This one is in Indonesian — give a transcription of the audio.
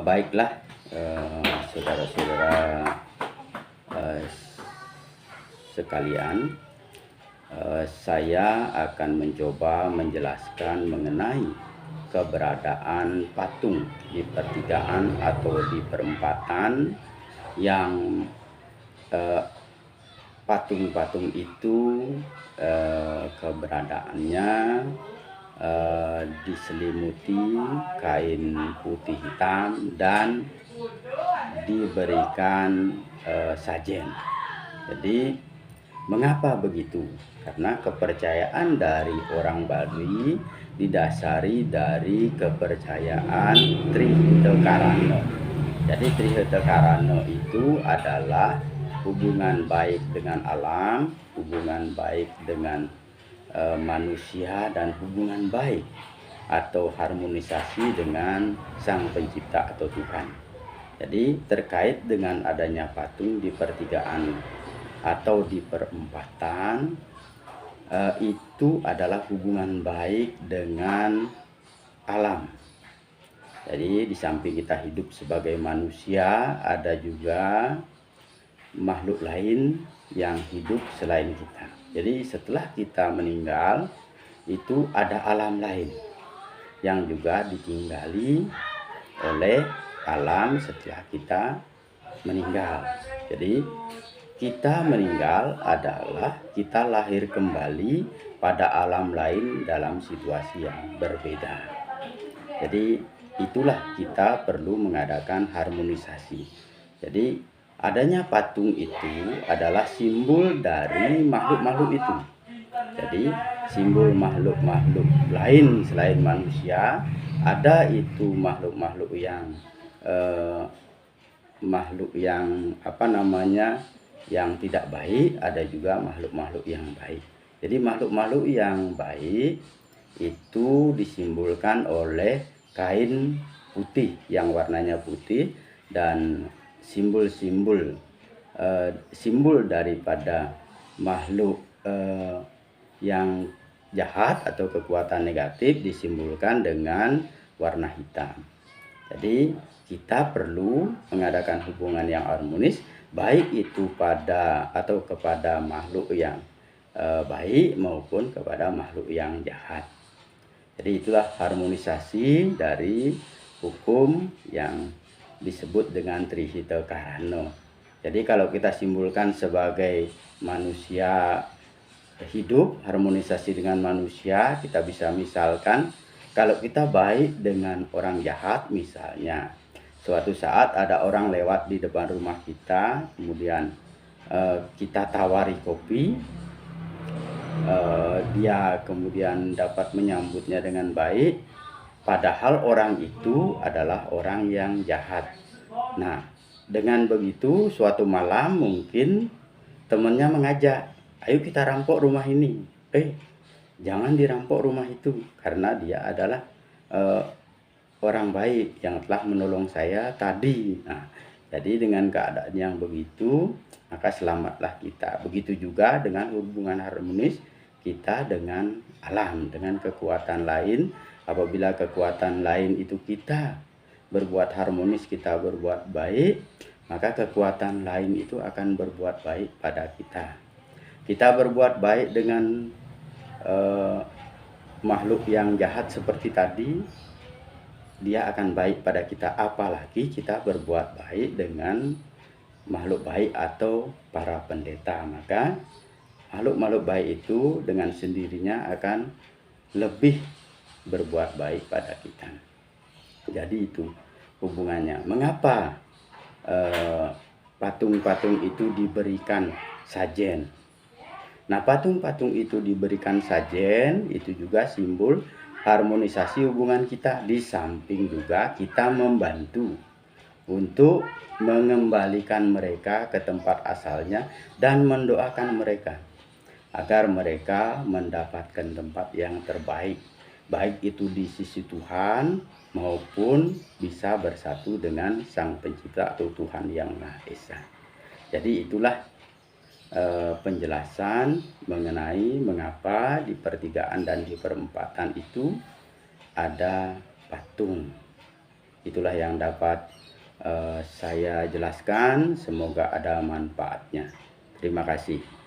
Baiklah, saudara-saudara eh, sekalian, saya akan mencoba menjelaskan mengenai keberadaan patung di pertigaan atau di perempatan yang patung-patung itu keberadaannya diselimuti kain putih hitam dan diberikan sajen. Jadi mengapa begitu? Karena kepercayaan dari orang Baduy didasari dari kepercayaan Trihita Karana. Jadi Trihita Karana itu adalah hubungan baik dengan alam, hubungan baik dengan manusia, dan hubungan baik atau harmonisasi dengan Sang Pencipta atau Tuhan. Jadi terkait dengan adanya patung di pertigaan atau di perempatan, itu adalah hubungan baik dengan alam. Jadi di samping kita hidup sebagai manusia, ada juga makhluk lain yang hidup selain kita. Jadi setelah kita meninggal, itu ada alam lain yang juga ditinggali oleh alam setelah kita meninggal. Jadi kita meninggal adalah kita lahir kembali pada alam lain dalam situasi yang berbeda. Jadi itulah kita perlu mengadakan harmonisasi. Jadi adanya patung itu adalah simbol dari makhluk-makhluk itu. Jadi simbol makhluk-makhluk lain selain manusia, ada itu makhluk-makhluk yang yang tidak baik, ada juga makhluk-makhluk yang baik. Jadi makhluk-makhluk yang baik itu disimbolkan oleh kain putih yang warnanya putih, dan simbol daripada makhluk yang jahat atau kekuatan negatif disimbolkan dengan warna hitam. Jadi kita perlu mengadakan hubungan yang harmonis, baik itu kepada makhluk yang baik maupun kepada makhluk yang jahat. Jadi itulah harmonisasi dari hukum yang disebut dengan Trihita Karana. Jadi kalau kita simpulkan sebagai manusia hidup, harmonisasi dengan manusia, kita bisa misalkan kalau kita baik dengan orang jahat, misalnya suatu saat ada orang lewat di depan rumah kita, kemudian kita tawari kopi, dia kemudian dapat menyambutnya dengan baik, padahal orang itu adalah orang yang jahat. Nah, dengan begitu suatu malam mungkin temannya mengajak, ayo kita rampok rumah ini. Jangan dirampok rumah itu, karena dia adalah orang baik yang telah menolong saya tadi. Nah, jadi dengan keadaan yang begitu, maka selamatlah kita. Begitu juga dengan hubungan harmonis kita dengan alam, dengan kekuatan lain. Apabila kekuatan lain itu kita berbuat harmonis, kita berbuat baik, maka kekuatan lain itu akan berbuat baik pada kita. Kita berbuat baik dengan makhluk yang jahat seperti tadi, dia akan baik pada kita. Apalagi kita berbuat baik dengan makhluk baik atau para pendeta, maka makhluk-makhluk baik itu dengan sendirinya akan lebih berbuat baik pada kita. Jadi itu hubungannya. Mengapa patung-patung itu diberikan sajen? Nah, patung-patung itu diberikan sajen, itu juga simbol harmonisasi hubungan kita. Di samping juga kita membantu untuk mengembalikan mereka ke tempat asalnya dan mendoakan mereka agar mereka mendapatkan tempat yang terbaik, baik itu di sisi Tuhan maupun bisa bersatu dengan Sang Pencipta atau Tuhan Yang Maha Esa. Jadi itulah penjelasan mengenai mengapa di pertigaan dan di perempatan itu ada patung Itulah yang dapat saya jelaskan. Semoga ada manfaatnya. Terima kasih.